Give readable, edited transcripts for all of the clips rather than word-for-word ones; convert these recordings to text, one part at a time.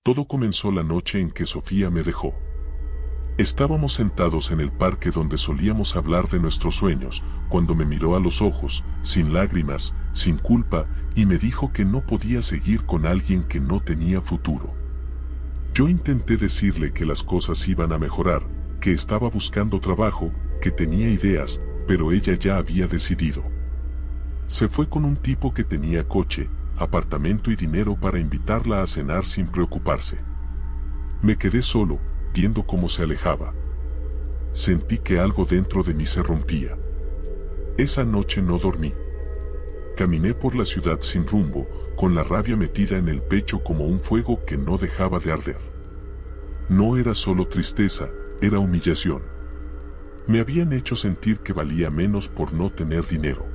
Todo comenzó la noche en que Sofía me dejó. Estábamos sentados en el parque donde solíamos hablar de nuestros sueños, cuando me miró a los ojos, sin lágrimas, sin culpa, y me dijo que no podía seguir con alguien que no tenía futuro. Yo intenté decirle que las cosas iban a mejorar, que estaba buscando trabajo, que tenía ideas, pero ella ya había decidido. Se fue con un tipo que tenía coche, apartamento y dinero para invitarla a cenar sin preocuparse. Me quedé solo, viendo cómo se alejaba. Sentí que algo dentro de mí se rompía. Esa noche no dormí. Caminé por la ciudad sin rumbo, con la rabia metida en el pecho como un fuego que no dejaba de arder. No era solo tristeza, era humillación. Me habían hecho sentir que valía menos por no tener dinero.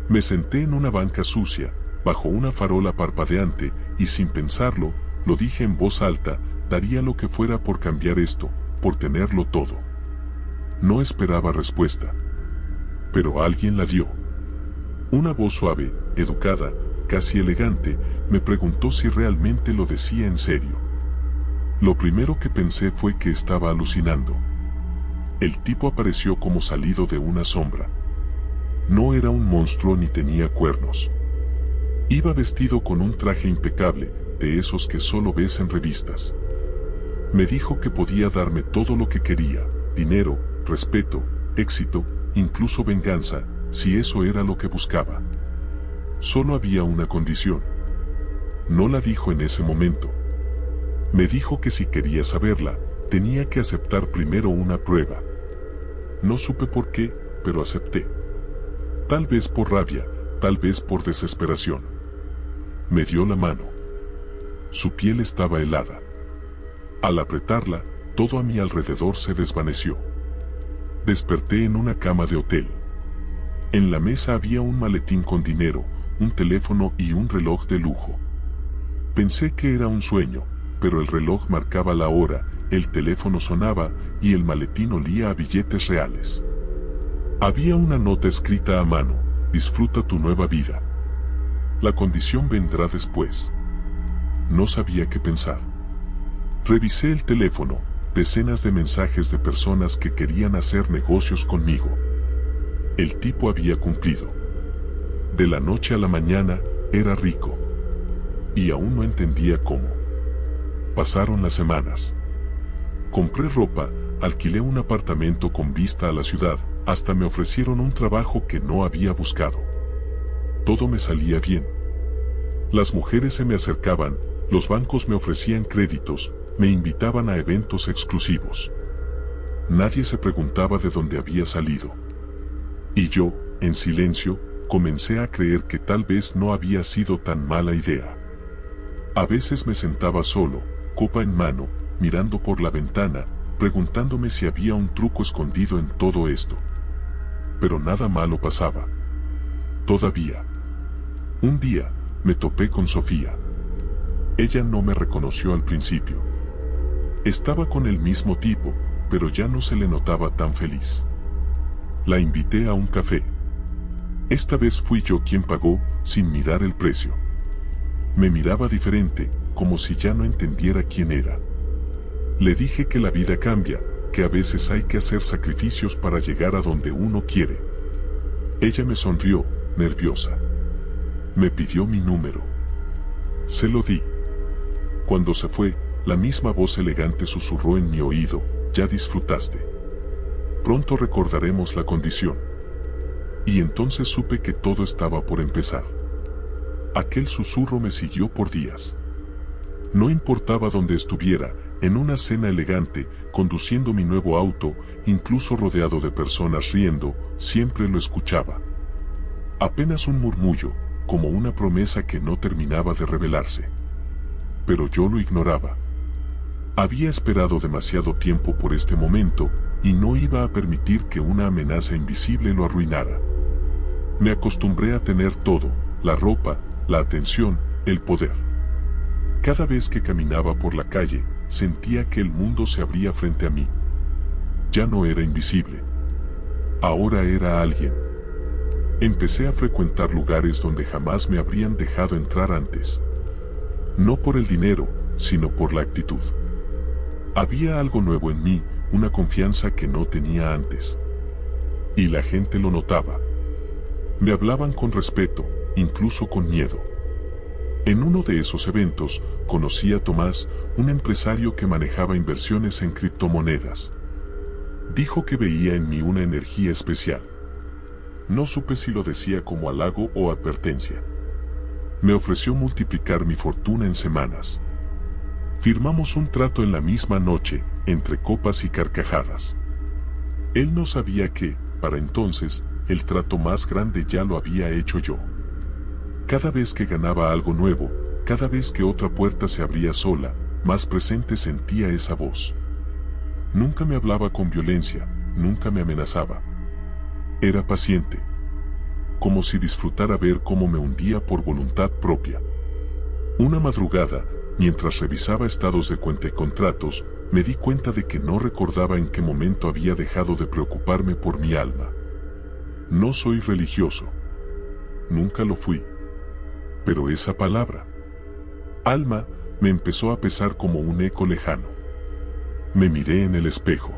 Me senté en una banca sucia, bajo una farola parpadeante, y sin pensarlo, lo dije en voz alta: daría lo que fuera por cambiar esto, por tenerlo todo. No esperaba respuesta. Pero alguien la dio. Una voz suave, educada, casi elegante, me preguntó si realmente lo decía en serio. Lo primero que pensé fue que estaba alucinando. El tipo apareció como salido de una sombra. No era un monstruo ni tenía cuernos. Iba vestido con un traje impecable, de esos que solo ves en revistas. Me dijo que podía darme todo lo que quería: dinero, respeto, éxito, incluso venganza, si eso era lo que buscaba. Solo había una condición. No la dijo en ese momento. Me dijo que si quería saberla, tenía que aceptar primero una prueba. No supe por qué, pero acepté. Tal vez por rabia, tal vez por desesperación. Me dio la mano. Su piel estaba helada. Al apretarla, todo a mi alrededor se desvaneció. Desperté en una cama de hotel. En la mesa había un maletín con dinero, un teléfono y un reloj de lujo. Pensé que era un sueño, pero el reloj marcaba la hora, el teléfono sonaba y el maletín olía a billetes reales. Había una nota escrita a mano: disfruta tu nueva vida. La condición vendrá después. No sabía qué pensar. Revisé el teléfono, decenas de mensajes de personas que querían hacer negocios conmigo. El tipo había cumplido. De la noche a la mañana, era rico. Y aún no entendía cómo. Pasaron las semanas. Compré ropa, alquilé un apartamento con vista a la ciudad, hasta me ofrecieron un trabajo que no había buscado. Todo me salía bien. Las mujeres se me acercaban, los bancos me ofrecían créditos, me invitaban a eventos exclusivos. Nadie se preguntaba de dónde había salido. Y yo, en silencio, comencé a creer que tal vez no había sido tan mala idea. A veces me sentaba solo, copa en mano, mirando por la ventana, preguntándome si había un truco escondido en todo esto. Pero nada malo pasaba. Todavía. Un día, me topé con Sofía. Ella no me reconoció al principio. Estaba con el mismo tipo, pero ya no se le notaba tan feliz. La invité a un café. Esta vez fui yo quien pagó, sin mirar el precio. Me miraba diferente, como si ya no entendiera quién era. Le dije que la vida cambia, que a veces hay que hacer sacrificios para llegar a donde uno quiere. Ella me sonrió, nerviosa. Me pidió mi número. Se lo di. Cuando se fue, la misma voz elegante susurró en mi oído: ya disfrutaste. Pronto recordaremos la condición. Y entonces supe que todo estaba por empezar. Aquel susurro me siguió por días. No importaba dónde estuviera, en una cena elegante, conduciendo mi nuevo auto, incluso rodeado de personas riendo, siempre lo escuchaba. Apenas un murmullo, como una promesa que no terminaba de revelarse. Pero yo lo ignoraba. Había esperado demasiado tiempo por este momento, y no iba a permitir que una amenaza invisible lo arruinara. Me acostumbré a tener todo: la ropa, la atención, el poder. Cada vez que caminaba por la calle, sentía que el mundo se abría frente a mí. Ya no era invisible. Ahora era alguien. Empecé a frecuentar lugares donde jamás me habrían dejado entrar antes. No por el dinero, sino por la actitud. Había algo nuevo en mí, una confianza que no tenía antes. Y la gente lo notaba. Me hablaban con respeto, incluso con miedo. En uno de esos eventos, conocí a Tomás, un empresario que manejaba inversiones en criptomonedas. Dijo que veía en mí una energía especial. No supe si lo decía como halago o advertencia. Me ofreció multiplicar mi fortuna en semanas. Firmamos un trato en la misma noche, entre copas y carcajadas. Él no sabía que, para entonces, el trato más grande ya lo había hecho yo. Cada vez que ganaba algo nuevo, cada vez que otra puerta se abría sola, más presente sentía esa voz. Nunca me hablaba con violencia, nunca me amenazaba. Era paciente. Como si disfrutara ver cómo me hundía por voluntad propia. Una madrugada, mientras revisaba estados de cuenta y contratos, me di cuenta de que no recordaba en qué momento había dejado de preocuparme por mi alma. No soy religioso. Nunca lo fui. Pero esa palabra, alma, me empezó a pesar como un eco lejano. Me miré en el espejo.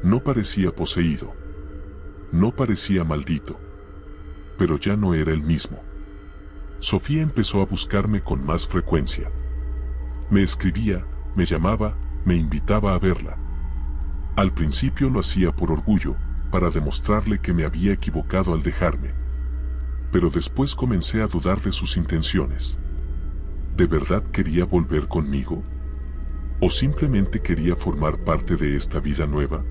No parecía poseído. No parecía maldito. Pero ya no era el mismo. Sofía empezó a buscarme con más frecuencia. Me escribía, me llamaba, me invitaba a verla. Al principio lo hacía por orgullo, para demostrarle que me había equivocado al dejarme. Pero después comencé a dudar de sus intenciones. ¿De verdad quería volver conmigo? ¿O simplemente quería formar parte de esta vida nueva?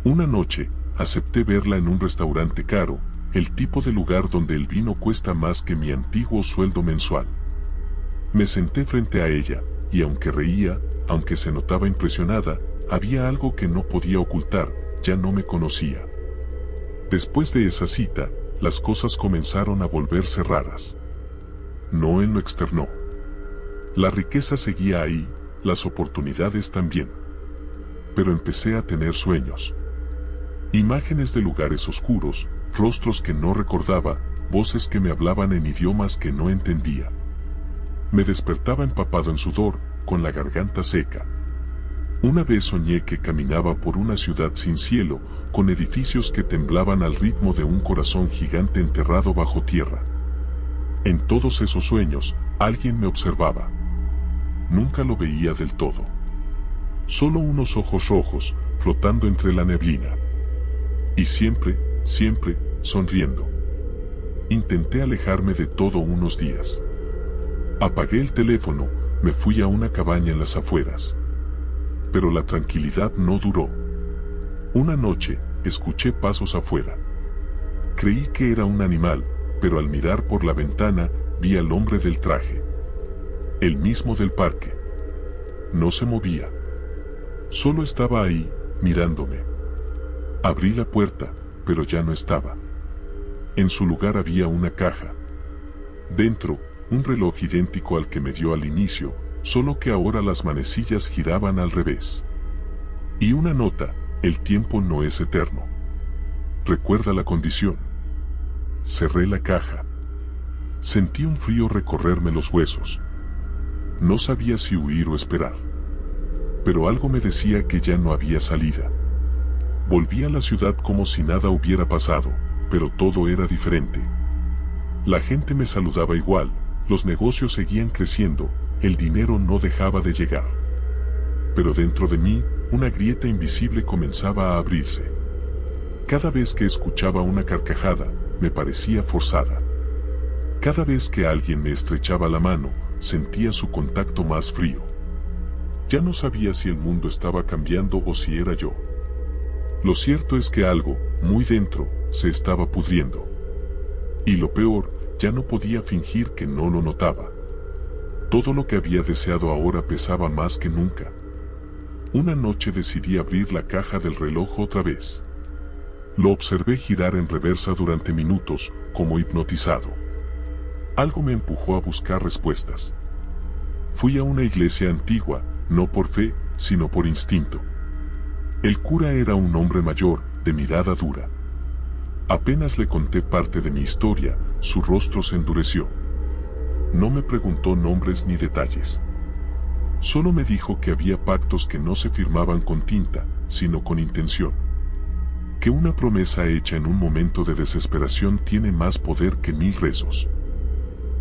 Una noche, acepté verla en un restaurante caro, el tipo de lugar donde el vino cuesta más que mi antiguo sueldo mensual. Me senté frente a ella, y aunque reía, aunque se notaba impresionada, había algo que no podía ocultar, ya no me conocía. Después de esa cita, las cosas comenzaron a volverse raras. No en lo externo. La riqueza seguía ahí, las oportunidades también. Pero empecé a tener sueños. Imágenes de lugares oscuros, rostros que no recordaba, voces que me hablaban en idiomas que no entendía. Me despertaba empapado en sudor, con la garganta seca. Una vez soñé que caminaba por una ciudad sin cielo, con edificios que temblaban al ritmo de un corazón gigante enterrado bajo tierra. En todos esos sueños, alguien me observaba. Nunca lo veía del todo. Solo unos ojos rojos, flotando entre la neblina. Y siempre, siempre, sonriendo. Intenté alejarme de todo unos días. Apagué el teléfono, me fui a una cabaña en las afueras. Pero la tranquilidad no duró. Una noche, escuché pasos afuera. Creí que era un animal, pero al mirar por la ventana, vi al hombre del traje. El mismo del parque. No se movía. Solo estaba ahí, mirándome. Abrí la puerta, pero ya no estaba. En su lugar había una caja. Dentro, un reloj idéntico al que me dio al inicio, solo que ahora las manecillas giraban al revés. Y una nota: el tiempo no es eterno. Recuerda la condición. Cerré la caja. Sentí un frío recorrerme los huesos. No sabía si huir o esperar. Pero algo me decía que ya no había salida. Volví a la ciudad como si nada hubiera pasado, pero todo era diferente. La gente me saludaba igual, los negocios seguían creciendo, el dinero no dejaba de llegar. Pero dentro de mí, una grieta invisible comenzaba a abrirse. Cada vez que escuchaba una carcajada, me parecía forzada. Cada vez que alguien me estrechaba la mano, sentía su contacto más frío. Ya no sabía si el mundo estaba cambiando o si era yo. Lo cierto es que algo, muy dentro, se estaba pudriendo. Y lo peor, ya no podía fingir que no lo notaba. Todo lo que había deseado ahora pesaba más que nunca. Una noche decidí abrir la caja del reloj otra vez. Lo observé girar en reversa durante minutos, como hipnotizado. Algo me empujó a buscar respuestas. Fui a una iglesia antigua, no por fe, sino por instinto. El cura era un hombre mayor, de mirada dura. Apenas le conté parte de mi historia, su rostro se endureció. No me preguntó nombres ni detalles. Solo me dijo que había pactos que no se firmaban con tinta, sino con intención. Que una promesa hecha en un momento de desesperación tiene más poder que 1000 rezos.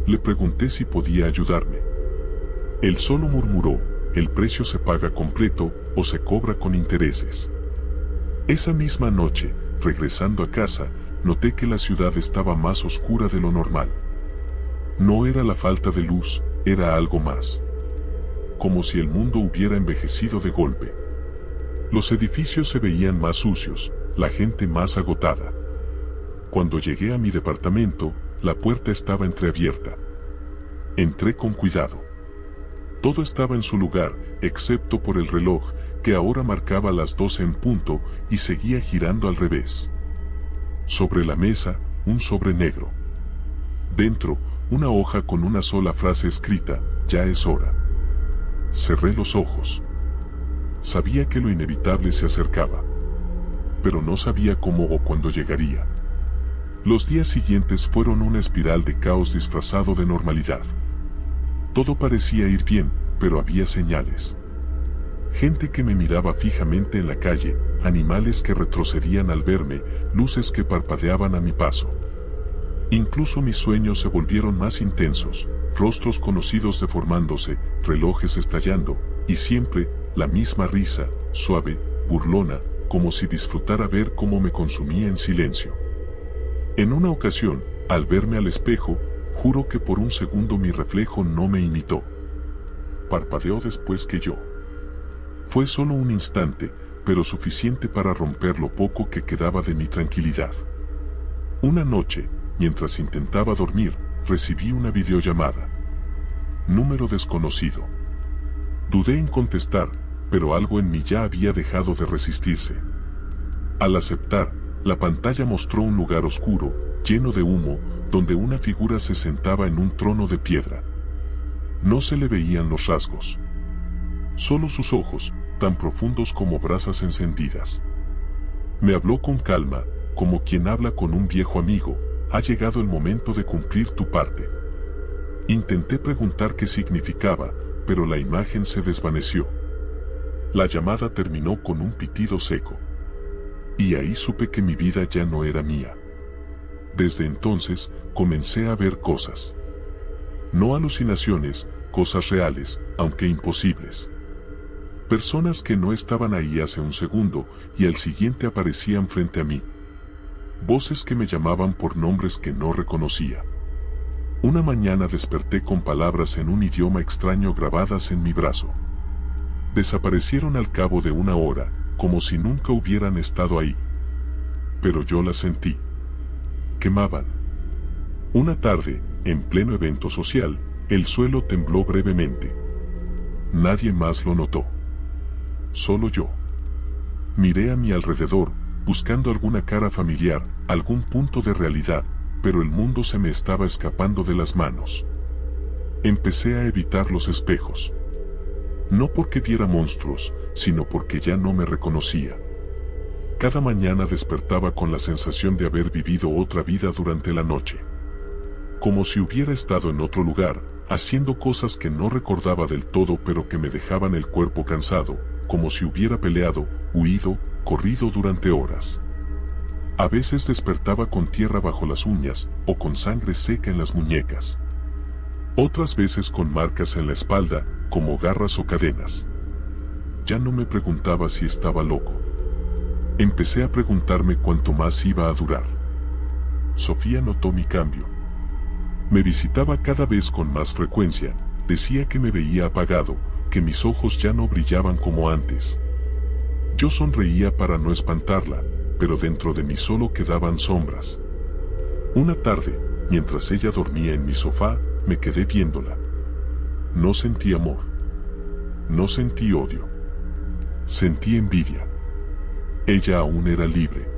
Le pregunté si podía ayudarme. Él solo murmuró: el precio se paga completo o se cobra con intereses. Esa misma noche, regresando a casa, noté que la ciudad estaba más oscura de lo normal. No era la falta de luz, era algo más. Como si el mundo hubiera envejecido de golpe. Los edificios se veían más sucios, la gente más agotada. Cuando llegué a mi departamento, la puerta estaba entreabierta. Entré con cuidado. Todo estaba en su lugar, excepto por el reloj, que ahora marcaba las 12 en punto y seguía girando al revés. Sobre la mesa, un sobre negro. Dentro, una hoja con una sola frase escrita: ya es hora. Cerré los ojos. Sabía que lo inevitable se acercaba, pero no sabía cómo o cuándo llegaría. Los días siguientes fueron una espiral de caos disfrazado de normalidad. Todo parecía ir bien, pero había señales. Gente que me miraba fijamente en la calle, animales que retrocedían al verme, luces que parpadeaban a mi paso. Incluso mis sueños se volvieron más intensos, rostros conocidos deformándose, relojes estallando, y siempre la misma risa, suave, burlona, como si disfrutara ver cómo me consumía en silencio. En una ocasión, al verme al espejo, juro que por un segundo mi reflejo no me imitó. Parpadeó después que yo. Fue solo un instante, pero suficiente para romper lo poco que quedaba de mi tranquilidad. Una noche, mientras intentaba dormir, recibí una videollamada. Número desconocido. Dudé en contestar, pero algo en mí ya había dejado de resistirse. Al aceptar, la pantalla mostró un lugar oscuro, lleno de humo, donde una figura se sentaba en un trono de piedra. No se le veían los rasgos. Solo sus ojos, tan profundos como brasas encendidas. Me habló con calma, como quien habla con un viejo amigo: ha llegado el momento de cumplir tu parte. Intenté preguntar qué significaba, pero la imagen se desvaneció. La llamada terminó con un pitido seco. Y ahí supe que mi vida ya no era mía. Desde entonces, comencé a ver cosas. No alucinaciones, cosas reales, aunque imposibles. Personas que no estaban ahí hace un segundo, y al siguiente aparecían frente a mí. Voces que me llamaban por nombres que no reconocía. Una mañana desperté con palabras en un idioma extraño grabadas en mi brazo. Desaparecieron al cabo de una hora, como si nunca hubieran estado ahí. Pero yo las sentí. Quemaban. Una tarde, en pleno evento social, el suelo tembló brevemente. Nadie más lo notó. Solo yo. Miré a mi alrededor, buscando alguna cara familiar, algún punto de realidad, pero el mundo se me estaba escapando de las manos. Empecé a evitar los espejos. No porque viera monstruos, sino porque ya no me reconocía. Cada mañana despertaba con la sensación de haber vivido otra vida durante la noche. Como si hubiera estado en otro lugar, haciendo cosas que no recordaba del todo pero que me dejaban el cuerpo cansado, como si hubiera peleado, huido, corrido durante horas. A veces despertaba con tierra bajo las uñas, o con sangre seca en las muñecas. Otras veces con marcas en la espalda, como garras o cadenas. Ya no me preguntaba si estaba loco. Empecé a preguntarme cuánto más iba a durar. Sofía notó mi cambio. Me visitaba cada vez con más frecuencia, decía que me veía apagado, que mis ojos ya no brillaban como antes. Yo sonreía para no espantarla, pero dentro de mí solo quedaban sombras. Una tarde, mientras ella dormía en mi sofá, me quedé viéndola. No sentí amor. No sentí odio. Sentí envidia. Ella aún era libre.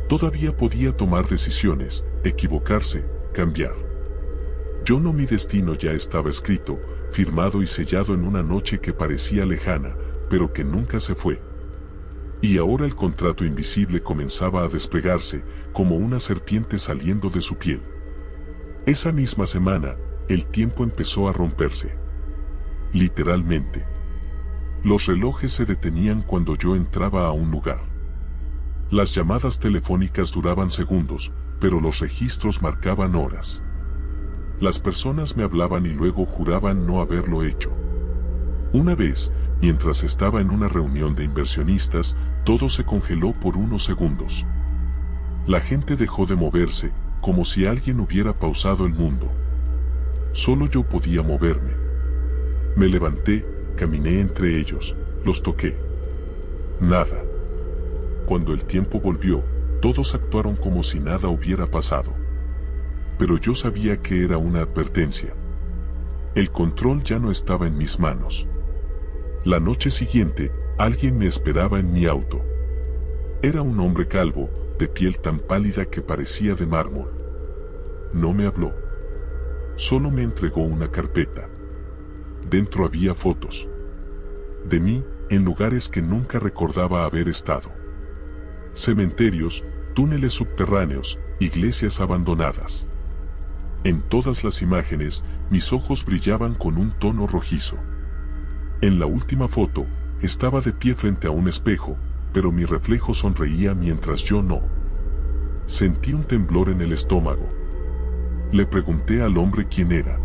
Todavía podía tomar decisiones, equivocarse, cambiar. Yo no, mi destino ya estaba escrito, firmado y sellado en una noche que parecía lejana, pero que nunca se fue. Y ahora el contrato invisible comenzaba a desplegarse, como una serpiente saliendo de su piel. Esa misma semana, el tiempo empezó a romperse. literalmente. Los relojes se detenían cuando yo entraba a un lugar. Las llamadas telefónicas duraban segundos, pero los registros marcaban horas. Las personas me hablaban y luego juraban no haberlo hecho. Una vez, mientras estaba en una reunión de inversionistas, todo se congeló por unos segundos. La gente dejó de moverse, como si alguien hubiera pausado el mundo. Solo yo podía moverme. Me levanté, caminé entre ellos, los toqué. Nada. Cuando el tiempo volvió, todos actuaron como si nada hubiera pasado. Pero yo sabía que era una advertencia. El control ya no estaba en mis manos. La noche siguiente, alguien me esperaba en mi auto. Era un hombre calvo, de piel tan pálida que parecía de mármol. No me habló. Solo me entregó una carpeta. Dentro había fotos de mí, en lugares que nunca recordaba haber estado. Cementerios, túneles subterráneos, iglesias abandonadas. En todas las imágenes, mis ojos brillaban con un tono rojizo. En la última foto, estaba de pie frente a un espejo, pero mi reflejo sonreía mientras yo no. Sentí un temblor en el estómago. Le pregunté al hombre quién era.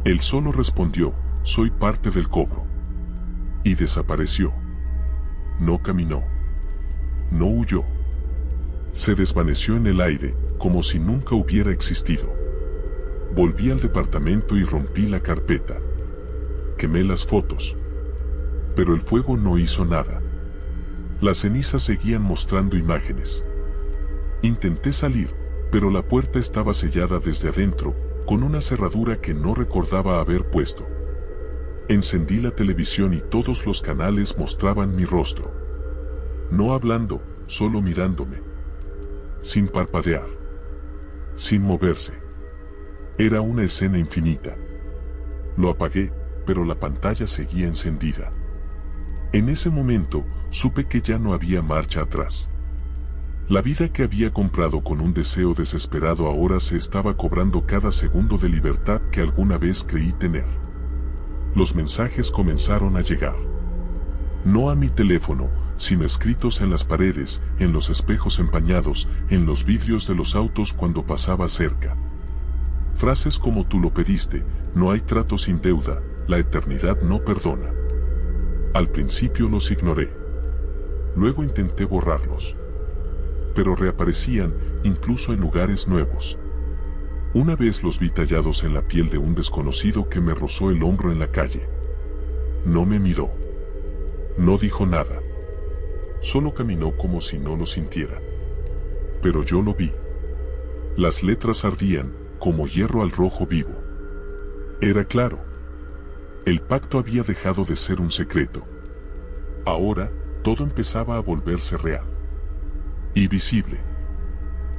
Él solo respondió, soy parte del cobro. Y desapareció. No caminó. No huyó. Se desvaneció en el aire, como si nunca hubiera existido. Volví al departamento y rompí la carpeta. Quemé las fotos. Pero el fuego no hizo nada. Las cenizas seguían mostrando imágenes. Intenté salir, pero la puerta estaba sellada desde adentro, con una cerradura que no recordaba haber puesto. Encendí la televisión y todos los canales mostraban mi rostro. No hablando, solo mirándome. Sin parpadear. Sin moverse. Era una escena infinita. Lo apagué, pero la pantalla seguía encendida. En ese momento, supe que ya no había marcha atrás. La vida que había comprado con un deseo desesperado ahora se estaba cobrando cada segundo de libertad que alguna vez creí tener. Los mensajes comenzaron a llegar. No a mi teléfono, sino escritos en las paredes, en los espejos empañados, en los vidrios de los autos cuando pasaba cerca. Frases como tú lo pediste, no hay trato sin deuda, la eternidad no perdona. Al principio los ignoré. Luego intenté borrarlos. Pero reaparecían, incluso en lugares nuevos. Una vez los vi tallados en la piel de un desconocido que me rozó el hombro en la calle. No me miró. No dijo nada. Solo caminó como si no lo sintiera. Pero yo lo vi. Las letras ardían, como hierro al rojo vivo. Era claro. El pacto había dejado de ser un secreto. Ahora, todo empezaba a volverse real. Y visible.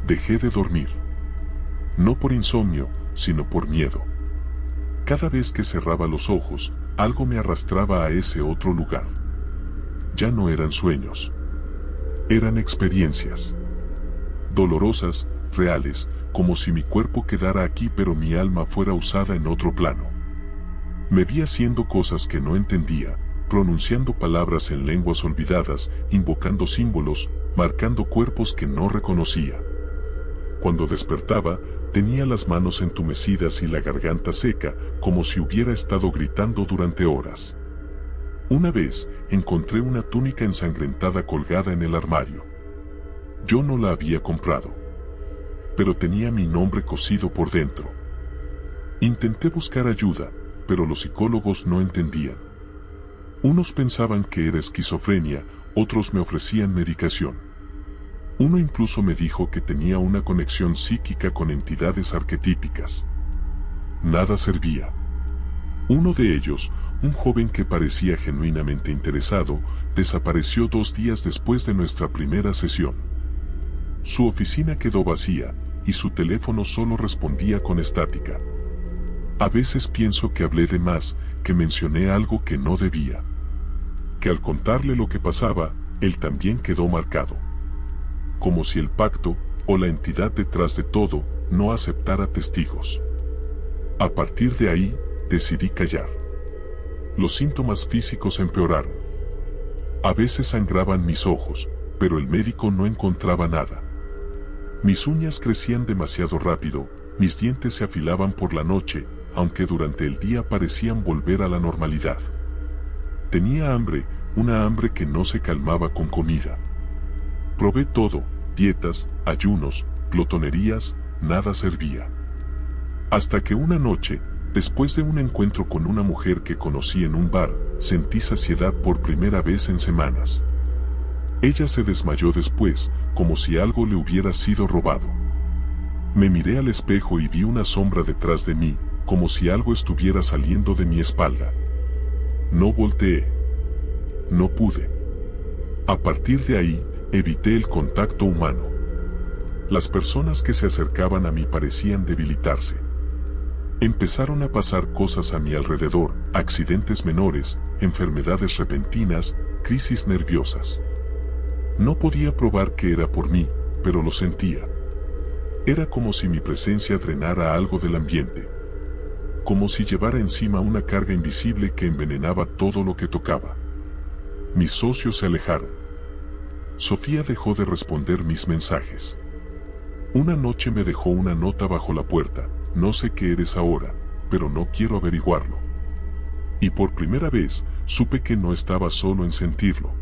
Dejé de dormir. No por insomnio, sino por miedo. Cada vez que cerraba los ojos, algo me arrastraba a ese otro lugar. Ya no eran sueños. Eran experiencias. Dolorosas, reales, como si mi cuerpo quedara aquí pero mi alma fuera usada en otro plano. Me vi haciendo cosas que no entendía, pronunciando palabras en lenguas olvidadas, invocando símbolos, marcando cuerpos que no reconocía. Cuando despertaba, tenía las manos entumecidas y la garganta seca, como si hubiera estado gritando durante horas. Una vez, encontré una túnica ensangrentada colgada en el armario. Yo no la había comprado. Pero tenía mi nombre cosido por dentro. Intenté buscar ayuda, pero los psicólogos no entendían. Unos pensaban que era esquizofrenia, otros me ofrecían medicación. Uno incluso me dijo que tenía una conexión psíquica con entidades arquetípicas. Nada servía. Uno de ellos, un joven que parecía genuinamente interesado, desapareció 2 días después de nuestra primera sesión. Su oficina quedó vacía, y su teléfono solo respondía con estática. A veces pienso que hablé de más, que mencioné algo que no debía. Que al contarle lo que pasaba, él también quedó marcado. Como si el pacto, o la entidad detrás de todo, no aceptara testigos. A partir de ahí, decidí callar. los síntomas físicos empeoraron. A veces sangraban mis ojos, pero el médico no encontraba nada. Mis uñas crecían demasiado rápido, mis dientes se afilaban por la noche, aunque durante el día parecían volver a la normalidad. Tenía hambre, una hambre que no se calmaba con comida. Probé todo, dietas, ayunos, glotonerías, nada servía. Hasta que una noche, después de un encuentro con una mujer que conocí en un bar, sentí saciedad por primera vez en semanas. Ella se desmayó después, como si algo le hubiera sido robado. Me miré al espejo y vi una sombra detrás de mí, como si algo estuviera saliendo de mi espalda. No volteé. No pude. A partir de ahí, evité el contacto humano. Las personas que se acercaban a mí parecían debilitarse. Empezaron a pasar cosas a mi alrededor, accidentes menores, enfermedades repentinas, crisis nerviosas. No podía probar que era por mí, pero lo sentía. Era como si mi presencia drenara algo del ambiente. Como si llevara encima una carga invisible que envenenaba todo lo que tocaba. Mis socios se alejaron. Sofía dejó de responder mis mensajes. Una noche me dejó una nota bajo la puerta: no sé qué eres ahora, pero no quiero averiguarlo. Y por primera vez, supe que no estaba solo en sentirlo.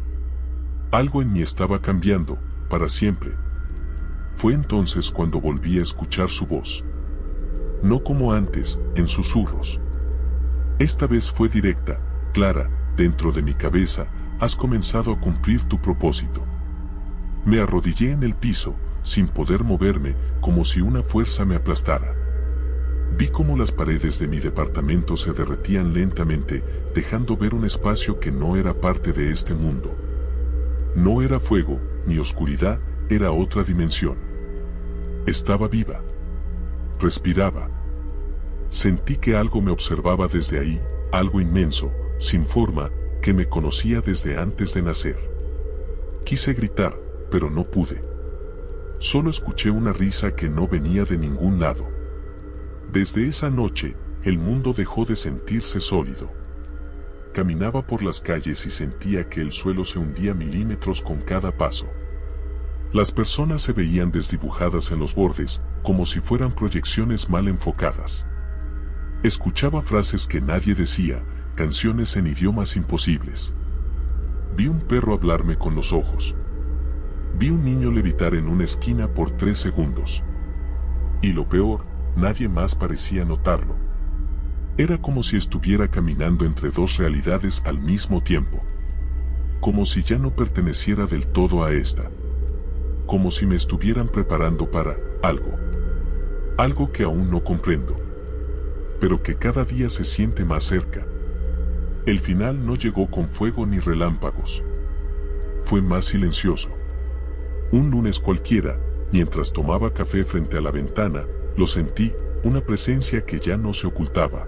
Algo en mí estaba cambiando, para siempre. Fue entonces cuando volví a escuchar su voz. No como antes, en susurros. Esta vez fue directa, clara, dentro de mi cabeza: has comenzado a cumplir tu propósito. Me arrodillé en el piso, sin poder moverme, como si una fuerza me aplastara. Vi cómo las paredes de mi departamento se derretían lentamente, dejando ver un espacio que no era parte de este mundo. No era fuego, ni oscuridad, era otra dimensión. Estaba viva. Respiraba. Sentí que algo me observaba desde ahí, algo inmenso, sin forma, que me conocía desde antes de nacer. Quise gritar, pero no pude. Solo escuché una risa que no venía de ningún lado. Desde esa noche, el mundo dejó de sentirse sólido. Caminaba por las calles y sentía que el suelo se hundía milímetros con cada paso. Las personas se veían desdibujadas en los bordes, como si fueran proyecciones mal enfocadas. Escuchaba frases que nadie decía, canciones en idiomas imposibles. Vi un perro hablarme con los ojos. Vi un niño levitar en una esquina por 3 segundos. Y lo peor, nadie más parecía notarlo. Era como si estuviera caminando entre dos realidades al mismo tiempo. Como si ya no perteneciera del todo a esta. Como si me estuvieran preparando para algo. Algo que aún no comprendo. Pero que cada día se siente más cerca. El final no llegó con fuego ni relámpagos. Fue más silencioso. Un lunes cualquiera, mientras tomaba café frente a la ventana, lo sentí, una presencia que ya no se ocultaba.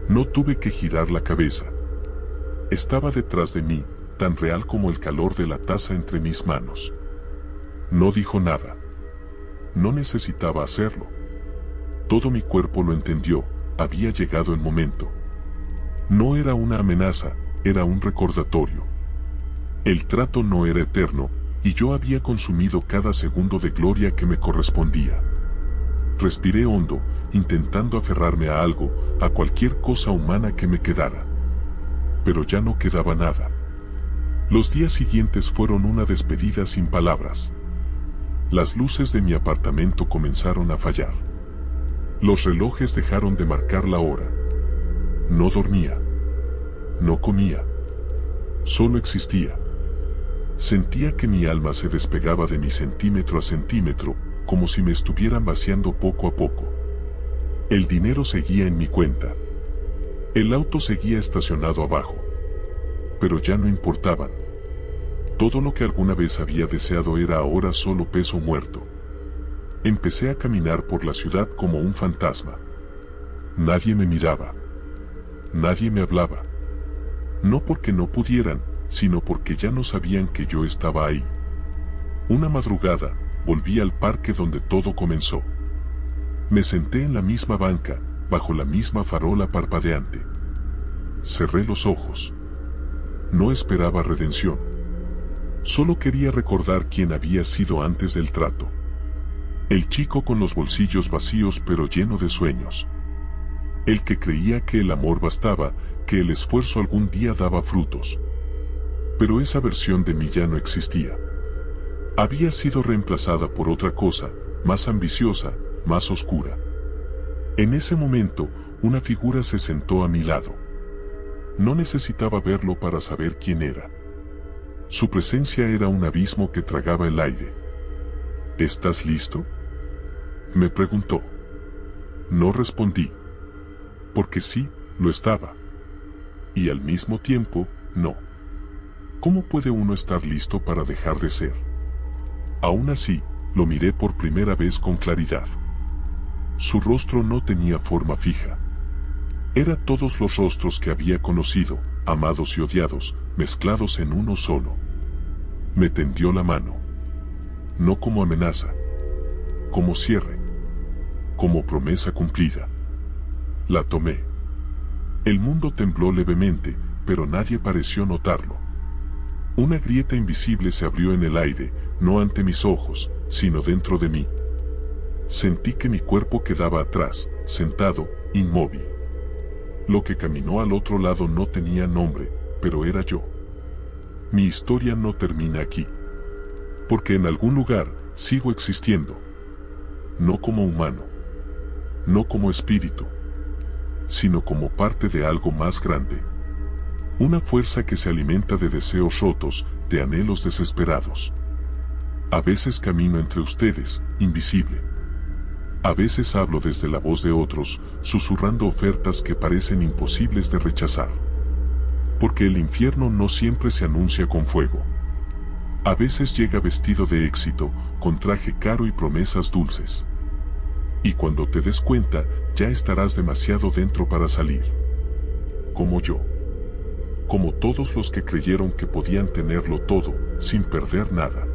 No tuve que girar la cabeza. Estaba detrás de mí, tan real como el calor de la taza entre mis manos. No dijo nada. No necesitaba hacerlo. Todo mi cuerpo lo entendió, había llegado el momento. No era una amenaza, era un recordatorio. El trato no era eterno, y yo había consumido cada segundo de gloria que me correspondía. Respiré hondo, intentando aferrarme a algo, a cualquier cosa humana que me quedara. Pero ya no quedaba nada. Los días siguientes fueron una despedida sin palabras. Las luces de mi apartamento comenzaron a fallar. Los relojes dejaron de marcar la hora. No dormía. No comía. Solo existía. Sentía que mi alma se despegaba de mí centímetro a centímetro, como si me estuvieran vaciando poco a poco. El dinero seguía en mi cuenta. El auto seguía estacionado abajo. Pero ya no importaban. Todo lo que alguna vez había deseado era ahora solo peso muerto. Empecé a caminar por la ciudad como un fantasma. Nadie me miraba. Nadie me hablaba. No porque no pudieran, sino porque ya no sabían que yo estaba ahí. Una madrugada, volví al parque donde todo comenzó. Me senté en la misma banca, bajo la misma farola parpadeante. Cerré los ojos. No esperaba redención. Solo quería recordar quién había sido antes del trato. El chico con los bolsillos vacíos pero lleno de sueños. El que creía que el amor bastaba, que el esfuerzo algún día daba frutos. Pero esa versión de mí ya no existía. Había sido reemplazada por otra cosa, más ambiciosa, más oscura. En ese momento, una figura se sentó a mi lado. No necesitaba verlo para saber quién era. Su presencia era un abismo que tragaba el aire. ¿Estás listo?, me preguntó. No respondí. Porque sí, lo estaba. Y al mismo tiempo, no. ¿Cómo puede uno estar listo para dejar de ser? Aún así, lo miré por primera vez con claridad. Su rostro no tenía forma fija. Era todos los rostros que había conocido, amados y odiados, mezclados en uno solo. Me tendió la mano. No como amenaza. Como cierre. Como promesa cumplida. La tomé. El mundo tembló levemente, pero nadie pareció notarlo. Una grieta invisible se abrió en el aire, no ante mis ojos, sino dentro de mí. Sentí que mi cuerpo quedaba atrás, sentado, inmóvil. Lo que caminó al otro lado no tenía nombre, pero era yo. Mi historia no termina aquí. Porque en algún lugar sigo existiendo. No como humano. No como espíritu. Sino como parte de algo más grande. Una fuerza que se alimenta de deseos rotos, de anhelos desesperados. A veces camino entre ustedes, invisible. A veces hablo desde la voz de otros, susurrando ofertas que parecen imposibles de rechazar. Porque el infierno no siempre se anuncia con fuego. A veces llega vestido de éxito, con traje caro y promesas dulces. Y cuando te des cuenta, ya estarás demasiado dentro para salir. Como yo. Como todos los que creyeron que podían tenerlo todo, sin perder nada.